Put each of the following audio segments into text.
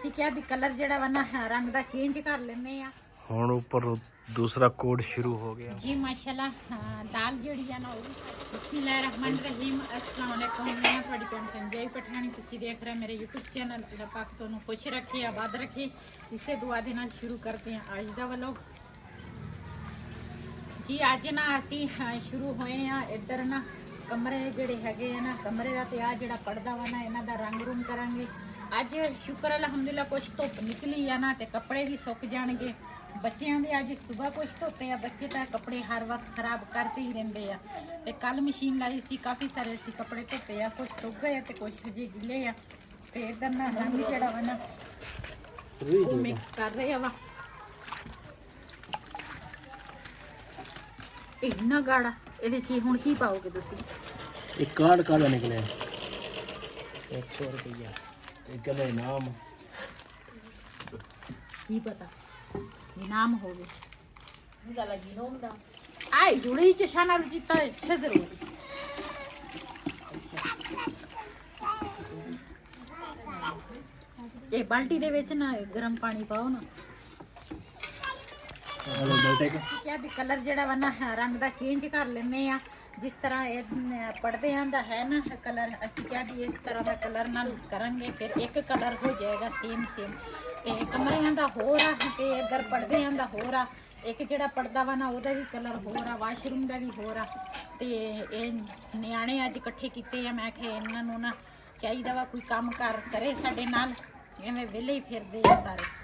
ਅਸੀਂ ਕਿਹਾ ਵੀ ਕਲਰ ਜਿਹੜਾ ਵਾ ਨਾ ਰੰਗ ਦਾ ਚੇਂਜ ਕਰ ਲੈਂਦੇ ਆ। ਹੁਣ ਉੱਪਰ दूसरा कोड शुरू हो गया जी माशाल्लाह। दाल जड़ी है ना बिस्मिल्लाहिर्रहमानिर्रहीम। अस्सलाम वालेकुम। मैं थोड़ी भैन जय पठानी तुसी देख रहे मेरे यूट्यूब चैनल। अल्लाह पाक तुहानू खुश रखे आबाद रखे। इसे दुआ दे नाल शुरू करते हैं आज दा व्लॉग। जी अज ना असी शुरू होए हैं इधर ना कमरे जिहड़े हैगे ना कमरे दा ते आ जिहड़ा पर्दा वा ना इन्हां दा रंग रूम करांगे अज। शुक्र अल्हम्दुलिल्लाह कुछ धुप निकली है ना ते कपड़े भी सुक जाणगे। बच्चों के अज सुबह कुछ धोते हैं बच्चे तो कपड़े हर वक्त खराब करते ही रहते हैं। तो कल मशीन लाई सी काफ़ी सारे असी कपड़े धोते हैं कुछ सुक गए तो कुछ जे गिले हैं। तो इधर ना रंग जड़ा वा ना वो मिक्स कर रहे वा इन्ना गाढ़ा ये हुण की पाओगे तुसी? एक कार्ड काला निकले 100 रुपया एक इनाम की पता इनाम हो आई जुड़ी चशाना रुचिता जरूर। ये बाल्टी दे विच ना गर्म पानी पाओ ना क्या भी कलर जड़ा वा ना रंग दा चेंज कर लेने आ। जिस तरह पर्दियां दा है ना कलर असी क्या भी इस तरह का कलर नाल करांगे फिर एक कलर हो जाएगा सेम सेम। ते कमरियां दा हो रहा ते इधर पर्दियां दा हो रहा एक जिहड़ा पर्दा वा ना ओहदा भी कलर हो रहा वाशरूम दा भी हो रहा। ते न्याणे अज इकट्ठे कीते आ मैं कि इन्हां नूं ना चाहीदा वा कोई काम कार करे साडे नाल एवें विले ही फिरदे आ सारे।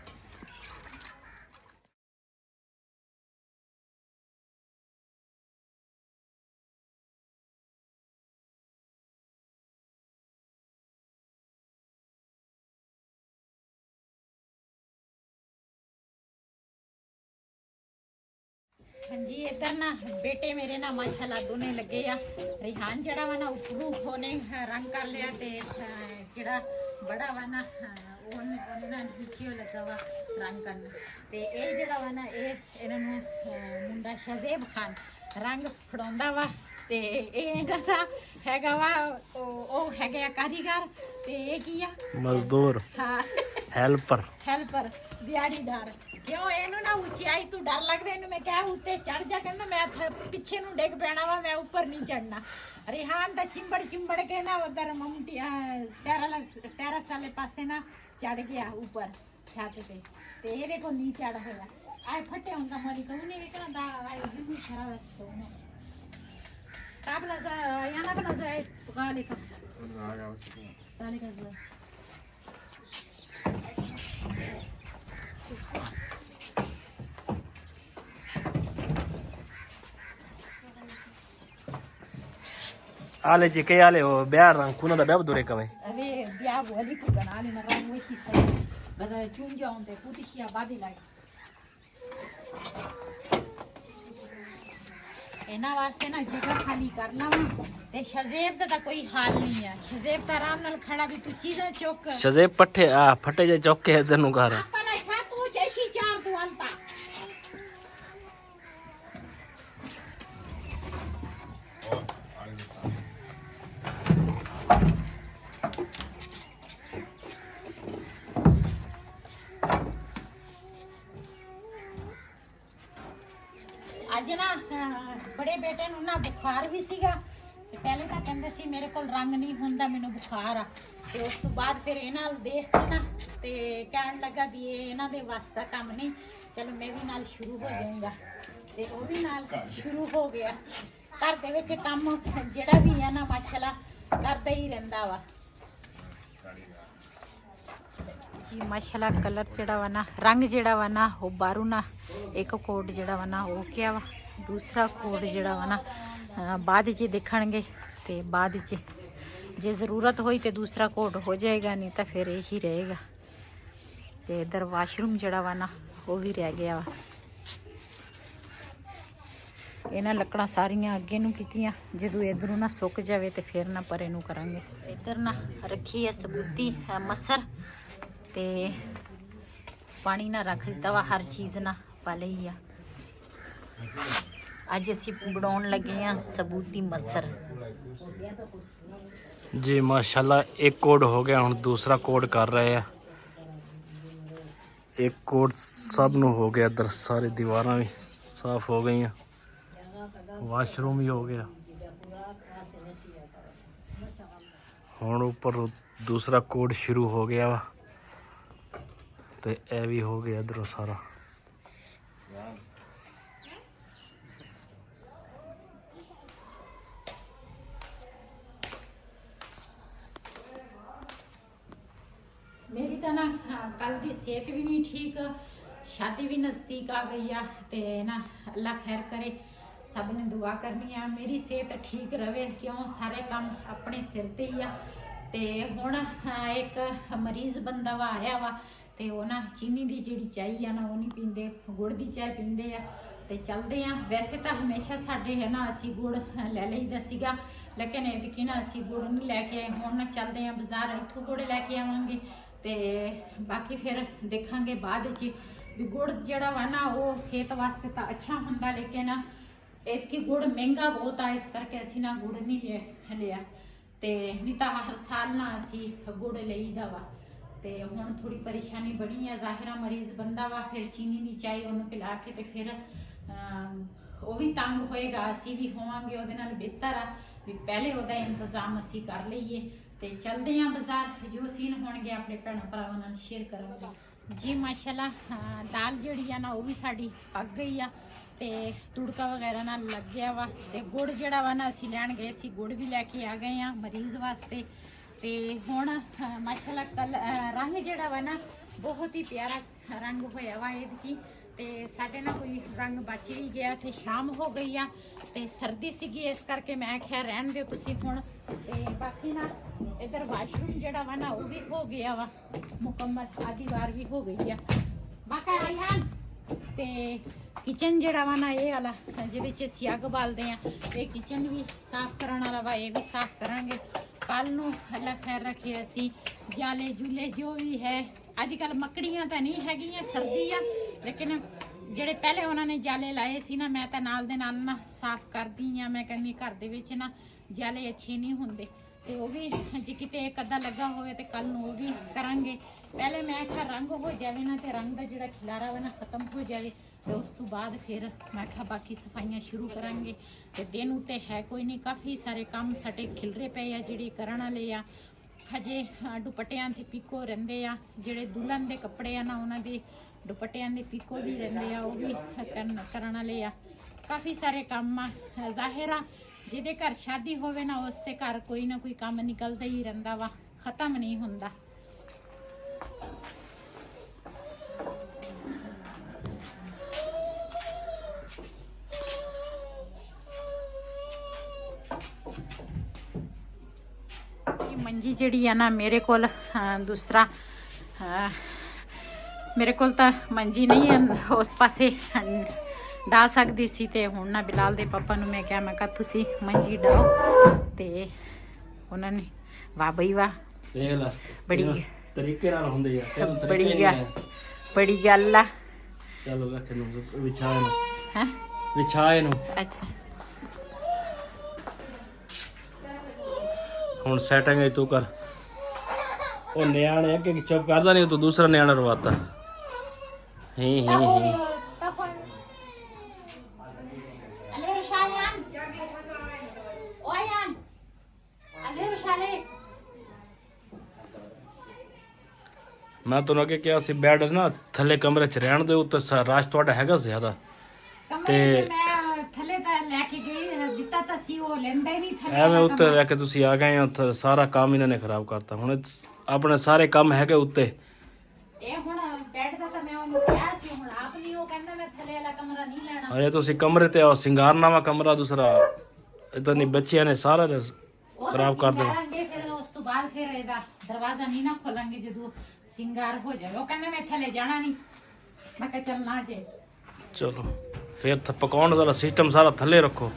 हाँ जी इधर ना बेटे मेरे ना माशाल्लाह दोने लगे आ। रिहान जड़ा वा ना उपरू होने रंग कर लिया ते जड़ा बड़ा वा ना ओने ना नीचे लगा वा रंग करना। ते ये जड़ा वा ना ये इन्होंने मुंडा शजेब खान रंग फड़ाउंदा वा ते इन्हां दा हैगा वा ओ हैगे कारीगर ते ये की आ मजदूर हाँ हेल्पर दिहाड़ीदार। क्यों इनू ना ऊंचाई तू डर लगदा इनू मैं क्या उत्ते चढ़ जा कहंदा मैं पीछे नू डिग पैना वा मैं ऊपर नहीं चढ़ना। रिहान दा चिंबड़ के ना उधर ममटी टेरेस वाले पासे ना चढ़ गया ऊपर छत ते ये देखो नहीं चढ़ होया आए फटे होंगा मरी कहू नहीं वेखना दा आए भी खरा तो काबला सा या ना बना जाए पका लेका ताले का जो आले जी के आले हो ब्याह रंग कुना दा ब्याह दूरे कवे अबे ब्याह वाली को बना लेना रंग वही सही बड़ा चुन जाऊं ते पुतिशिया बादी लाई एना वास्ते ना जगह खाली करना वा ते शजेब दा कोई हाल नहीं है। शजेब दा आराम नाल खड़ा भी तू चीज़ां चुक शजेब पट्ठे फटे जे चौक के इधर नु घर अपना छत तू जैसी चार तू अंता अज ना बड़े बेटे नूं ना बुखार भी सीगा ते पहले तो कहंदे सी मेरे कोल रंग नहीं हुंदा मैनू बुखार आ ते उस तो बाद फिर इन्हां देख के ना ते कहण लगा भी ये इन्हां दे वास्ता काम नहीं चलो मैं भी नाल शुरू हो जाऊंगा ते वो भी नाल शुरू हो गया। घर दे विच काम जिहड़ा भी है ना माशाल्लाह करदा ही रहिंदा वा जी माशाल्लाह। कलर जिहड़ा वा ना रंग जिहड़ा वा ना वो बाहरों ना एक कोड जिहड़ा वा ना वो क्या वा दूसरा कोड जिहड़ा वा ना बाद च देखणगे ते बाद च जे ज़रूरत होई तो दूसरा कोड हो जाएगा नहीं तो फिर यही रहेगा। ते इधर वाशरूम जिहड़ा वा ना वो भी रह गया वा। इन्हां लकड़ां सारियां अगे नूं कीतियां जदों इधरों ना सुक जावे तो फिर ना परे नूं करांगे। इधर ना रखी है सबूती मसर ते पानी ना रख दिता वा हर चीज़ ना पा लई आ। अज असी बनाउण लगे हैं सबूती मसर जी माशाल्लाह। एक कोड हो गया हुण दूसरा कोड कर रहे हैं। एक कोट सब ਨੂੰ ਹੋ ਗਿਆ ਇੱਧਰ ਸਾਰੇ ਦੀਵਾਰਾਂ ਵੀ ਸਾਫ਼ ਹੋ ਗਈਆਂ ਵਾਸ਼ਰੂਮ ਵੀ ਹੋ ਗਿਆ ਹੁਣ ਉੱਪਰ ਦੂਸਰਾ ਕੋਟ ਸ਼ੁਰੂ ਹੋ ਗਿਆ ਵਾ ਤੇ ਇਹ ਵੀ ਹੋ ਗਿਆ ਇੱਧਰੋਂ ਸਾਰਾ मेरी तो ना कल की सेहत भी नहीं ठीक शादी भी नज़दीक आ गई है ते ना अल्लाह खैर करे सब ने दुआ करनी है मेरी सेहत ठीक रहे क्यों सारे काम अपने सिर ते ही आ ते हुण एक मरीज बंदा वा आया वा ते वो ना चीनी की जी चाय है ना वो नहीं पींदे गुड़ की चाय पींदे आ ते चलते हैं वैसे तो हमेशा साडे है ना असी गुड़ ले लईदा सीगा लेकिन एदकी ना असी गुड़ नहीं लैके आए हुण चलते हैं बाजार इत्थों गुड़ लैके आवांगे ते बाकी फिर देखांगे बाद च भी गुड़ जिहड़ा वा ना वो सेहत वास्ते तो अच्छा हुंदा लेकिन इतकी गुड़ महंगा बहुत आ इस करके असी ना गुड़ नहीं लिया ते नहीं तो हर साल ना असी गुड़ लईदा वा ते हुण थोड़ी परेशानी बनी है ज़ाहिरा मरीज बंदा वा फिर चीनी की चाय उन्होंने पिला के ते फिर वो भी तंग होएगा असी भी होवांगे उहदे नाल बेहतर आ भी पहले उहदा इंतजाम असी कर लईए ते चलते हैं बाजार जो सीन होणगे अपने भैनों भरावां नाल शेयर करांगे जी माशाल्लाह दाल जिहड़ी आ ना वो भी साडी पक गई आ ते तुड़का वगैरह नाल लग गया वा ते गुड़ जिहड़ा वा ना असीं लैण गए सी गुड़ भी लैके आ गए आ मरीज़ वास्ते ते हुण माशाल्लाह कल रंग जिहड़ा वा ना बहुत ही प्यारा रंग होया वा इहदी ते साडे ना कोई रंग बच भी गया ते शाम हो गई आ ते सर्दी सीगी इस करके मैं आख्या रहन दिओ तुसीं हुण ते बाकी ना इधर वाशरूम जिहड़ा वा ना वो भी हो गया वा मुकम्मल आधी बार भी हो गई है बाका आयान ते किचन जिहड़ा वा ना ये वाला जिहदे च असीं अग बालदे आ ये किचन भी साफ करन वाला वा ये भी साफ करांगे कल नूं अल्लाह खैर रखे असीं जाले जूले जो भी है अजकल मकड़ियां तो नहीं हैगियां सर्दी आ लेकिन ਜਿਹੜੇ ਪਹਿਲੇ ਉਹਨਾਂ ਨੇ ਜਾਲੇ ਲਾਏ ਸੀ ਨਾ ਮੈਂ ਤਾਂ ਨਾਲ ਦੇ ਨਾਲ ਨਾ ਸਾਫ਼ ਕਰਦੀ ਆ ਮੈਂ ਕਹਿੰਦੀ ਘਰ ਦੇ ਵਿੱਚ ਨਾ ਜਾਲੇ ਅੱਛੇ ਨਹੀਂ ਹੁੰਦੇ ਤੇ ਉਹ ਵੀ ਜੇ ਕਿਤੇ ਇੱਕ ਅੱਧਾ ਲੱਗਾ ਹੋਵੇ ਤੇ ਕੱਲ ਨੂੰ ਉਹ ਵੀ ਕਰਾਂਗੇ ਪਹਿਲੇ ਮੈਂ ਕਿਹਾ ਰੰਗ ਹੋ ਜਾਵੇ ਨਾ ਤੇ ਰੰਗ ਦਾ ਜਿਹੜਾ ਖਿਲਾਰਾ ਵਾ ਨਾ ਖਤਮ ਹੋ ਜਾਵੇ ਤੇ ਉਸ ਤੋਂ ਬਾਅਦ ਫਿਰ ਮੈਂ ਕਿਹਾ ਬਾਕੀ ਸਫਾਈਆਂ ਸ਼ੁਰੂ ਕਰਾਂਗੇ ਤੇ ਦਿਨ ਉਤੇ ਹੈ ਕੋਈ ਨਹੀਂ ਕਾਫੀ ਸਾਰੇ ਕੰਮ ਸਾਡੇ ਖਿਲਰੇ ਪਏ ਆ ਜਿਹੜੇ ਕਰਨ ਵਾਲੇ ਆ ਹਜੇ ਦੁਪੱਟਿਆਂ ਤੇ ਪੀਕੋ ਰਹਿੰਦੇ ਆ ਜਿਹੜੇ ਦੁਲਹਨ ਦੇ ਕੱਪੜੇ ਆ ਨਾ ਉਹਨਾਂ ਦੇ ਦੁਪੱਟਿਆਂ ਦੇ ਪੀਕੋ ਵੀ ਰਹਿੰਦੇ ਆ ਉਹ ਵੀ ਕਰਨ ਵਾਲੇ ਆ ਕਾਫੀ ਸਾਰੇ ਕੰਮ ਆ ਜ਼ਾਹਿਰਾ ਜਿਹਦੇ ਘਰ ਸ਼ਾਦੀ ਹੋਵੇ ਨਾ ਉਸ ਤੇ ਘਰ ਕੋਈ ਨਾ ਕੋਈ ਕੰਮ ਨਿਕਲਦਾ ਹੀ ਰਹਿੰਦਾ ਵਾ ਖਤਮ ਨਹੀਂ ਹੁੰਦਾ ਮੰਜੀ ਜਿਹੜੀ ਆ ਨਾ ਮੇਰੇ ਕੋਲ ਦੂਸਰਾ ਮੇਰੇ ਕੋਲ ਤਾਂ ਮੰਜੀ ਨਹੀਂ ਹੈ ਉਸ ਪਾਸੇ ਡਾ ਸਕਦੀ ਸੀ ਤੇ ਹੁਣ ਨਾ ਬਿਲਾਲ ਦੇ ਪਾਪਾ ਨੂੰ ਮੈਂ ਕਿਹਾ ਤੁਸੀਂ ਮੰਜੀ ਡਾਓ ਤੇ ਉਹਨਾਂ ਨੇ ਵਾਹ ਬਈ ਵਾਹ ਦੇਖ ਲੈ ਬੜੀ ਤਰੀਕੇ ਨਾਲ ਹੁੰਦੇ ਆ ਬੜੀ ਗੱਲ ਆ ਚਲੋ ਰੱਖ ਨੂੰ ਵਿਛਾਏ ਨੂੰ ਹੈ ਵਿਛਾਏ ਨੂੰ ਅੱਛਾ ਹੁਣ ਸੈਟਿੰਗ ਤੂੰ ਕਰ ਉਹ ਨਿਆਣੇ ਅੱਗੇ ਚੁੱਪ ਕਰਦਾ ਨਹੀਂ ਤੂੰ ਦੂਸਰਾ ਨਿਆਣਾ ਰਵਾਤਾ ਹੀ ਮੈਂ ਤੁਹਾਨੂੰ ਅੱਗੇ ਕਿਹਾ ਸੀ ਬੈੱਡ ਨਾ ਥੱਲੇ ਕਮਰੇ 'ਚ ਰਹਿਣ ਦੇ ਉੱਤੇ ਰਾਸ਼ ਤੁਹਾਡਾ ਹੈਗਾ ਜ਼ਿਆਦਾ ਤੇ ਥੱਲੇ ਤਾਂ ਲੈ ਕੇ ਗਏ ਦਿੱਤਾ ਤਾਂ ਸੀ ਉਹ ਲੈਂਦਾ ਹੀ ਨਹੀਂ ਥੱਲੇ ਐਵੇਂ ਉੱਤੇ ਰਹਿ ਕੇ ਤੁਸੀਂ ਆ ਗਏ ਉੱਥੇ ਸਾਰਾ ਕੰਮ ਇਹਨਾਂ ਨੇ ਖਰਾਬ ਕਰਤਾ ਹੁਣ ਆਪਣੇ ਸਾਰੇ ਕੰਮ ਹੈਗੇ ਉੱਤੇ ਇਹ ਹੁਣ ਬੈੱਡ ਦਾ ਤਾਂ ਮੈਂ ਉਹਨੂੰ ਕਿਹਾ ਸੀ ਹੁਣ ਆਪ ਨਹੀਂ ਉਹ ਕਹਿੰਦਾ ਮੈਂ ਥੱਲੇ ਵਾਲਾ ਕਮਰਾ ਨਹੀਂ ਲੈਣਾ ਅਜੇ ਤੁਸੀਂ ਕਮਰੇ ਤੇ ਆਓ ਸਿੰਗਾਰਨਾਮਾ ਕਮਰਾ ਦੂਸਰਾ ਇਦਾਂ ਨਹੀਂ ਬੱਚਿਆਂ ਨੇ ਸਾਰਾ ਖਰਾਬ ਕਰ ਦੇਣਾ ਫਿਰ ਉਸ ਤੋਂ ਬਾਅਦ ਫਿਰ ਇਹਦਾ ਦਰਵਾਜ਼ਾ ਨਹੀਂ ਨਾ ਖੋਲਾਂਗੇ ਜਦੋਂ ਸਿੰਗਾਰ ਹੋ ਜਾਵੇ ਉਹ ਕਹਿੰਦਾ ਮੈਂ ਥੱਲੇ ਜਾਣਾ ਨਹੀਂ ਮੈਂ ਕਿਹਾ ਚੱਲ ਨਾ ਜੇ ਚਲੋ ਫਿਰ ਪਕਾਉਣ ਦਾ ਸਿਸਟਮ ਸਾਰਾ ਥੱਲੇ ਰੱਖੋ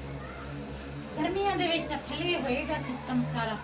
ਗਰਮੀਆਂ ਦੇ ਵਿੱਚ ਤਾਂ ਥੱਲੇ ਹੋਏਗਾ ਸਿਸਟਮ ਸਾਰਾ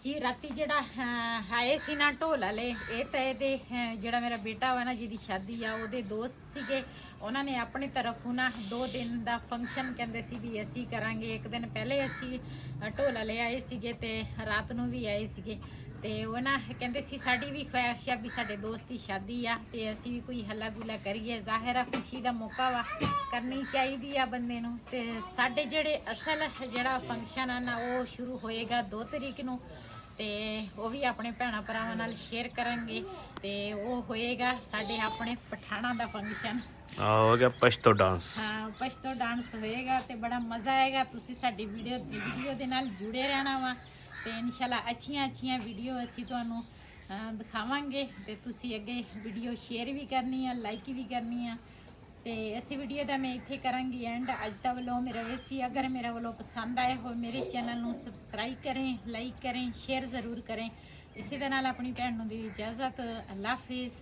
ਜੀ ਰਾਤੀ ਜਿਹੜਾ ਆਏ ਸੀ ਨਾ ਢੋਲ ਵਾਲੇ, ਇਹ ਤਾਂ ਇਹਦੇ ਜਿਹੜਾ ਮੇਰਾ ਬੇਟਾ ਵਾ ਨਾ ਜਿਹਦੀ ਸ਼ਾਦੀ ਆ ਉਹਦੇ ਦੋਸਤ ਸੀਗੇ। ਉਹਨਾਂ ਨੇ ਆਪਣੀ ਤਰਫੋਂ ਨਾ 2 ਦਿਨ ਦਾ ਫੰਕਸ਼ਨ ਕਹਿੰਦੇ ਸੀ ਵੀ ਅਸੀਂ ਕਰਾਂਗੇ। ਇੱਕ ਦਿਨ ਪਹਿਲੇ ਅਸੀਂ ਢੋਲ ਵਾਲੇ ਆਏ ਸੀਗੇ ਤੇ ਰਾਤ ਨੂੰ ਵੀ ਆਏ ਸੀਗੇ। ਤੇ ਉਹ ਨਾ ਕਹਿੰਦੇ ਸੀ ਸਾਡੀ ਵੀ ਖੁਆਇਸ਼ ਆ ਵੀ ਸਾਡੇ ਦੋਸਤ ਦੀ ਸ਼ਾਦੀ ਆ ਤੇ ਅਸੀਂ ਵੀ ਕੋਈ ਹੱਲਾ ਗੁੱਲਾ ਕਰੀਏ। ਜ਼ਾਹਿਰ ਆ ਖੁਸ਼ੀ ਦਾ ਮੌਕਾ ਵਾ, ਕਰਨੀ ਚਾਹੀਦੀ ਆ ਬੰਦੇ ਨੂੰ। ਤੇ ਸਾਡੇ ਜਿਹੜੇ ਅਸਲ ਜਿਹੜਾ ਫੰਕਸ਼ਨ ਆ ਨਾ ਉਹ ਸ਼ੁਰੂ ਹੋਏਗਾ 2 ਤਰੀਕ ਨੂੰ ਤੇ ਉਹ ਵੀ ਆਪਣੇ ਭੈਣਾਂ ਭਰਾਵਾਂ ਨਾਲ ਸ਼ੇਅਰ ਕਰਾਂਗੇ। ਤੇ ਉਹ ਹੋਏਗਾ ਸਾਡੇ ਆਪਣੇ ਪਠਾਣਾ ਦਾ ਫੰਕਸ਼ਨ। ਹੋ ਗਿਆ ਪਸ਼ਤੋ ਡਾਂਸ। ਹਾਂ ਪਸ਼ਤੋ ਡਾਂਸ ਹੋਏਗਾ ਤੇ ਬੜਾ ਮਜ਼ਾ ਆਏਗਾ। ਤੁਸੀਂ ਸਾਡੀ ਵੀਡੀਓ ਦੇ ਨਾਲ ਜੁੜੇ ਰਹਿਣਾ ਵਾ ਤੇ ਇਨਸ਼ਾਅੱਲਾ ਅੱਛੀਆਂ ਵੀਡੀਓ ਅਸੀਂ ਤੁਹਾਨੂੰ ਦਿਖਾਵਾਂਗੇ ਤੇ ਤੁਸੀਂ ਅੱਗੇ ਵੀਡੀਓ ਸ਼ੇਅਰ ਵੀ ਕਰਨੀ ਆ, ਲਾਈਕ ਵੀ ਕਰਨੀ ਆ। ਤੇ ਅਸੀਂ ਵੀਡੀਓ ਦਾ ਮੈਂ ਇੱਥੇ ਕਰਾਂਗੀ ਐਂਡ। ਅੱਜ ਦਾ ਵੱਲੋਂ ਮੇਰਾ ਇਹ ਸੀ, ਅਗਰ ਮੇਰਾ ਵੱਲੋਂ ਪਸੰਦ ਆਏ ਹੋ ਮੇਰੇ ਚੈਨਲ ਨੂੰ ਸਬਸਕ੍ਰਾਈਬ ਕरें, ਲਾਈਕ करें, ਸ਼ੇਅਰ ਜ਼ਰੂਰ करें। ਇਸੇ ਦੇ ਨਾਲ ਆਪਣੀ ਭੈਣ ਨੂੰ ਦੀ ਇਜਾਜ਼ਤ। ਅੱਲਾ ਹਾਫਿਜ਼।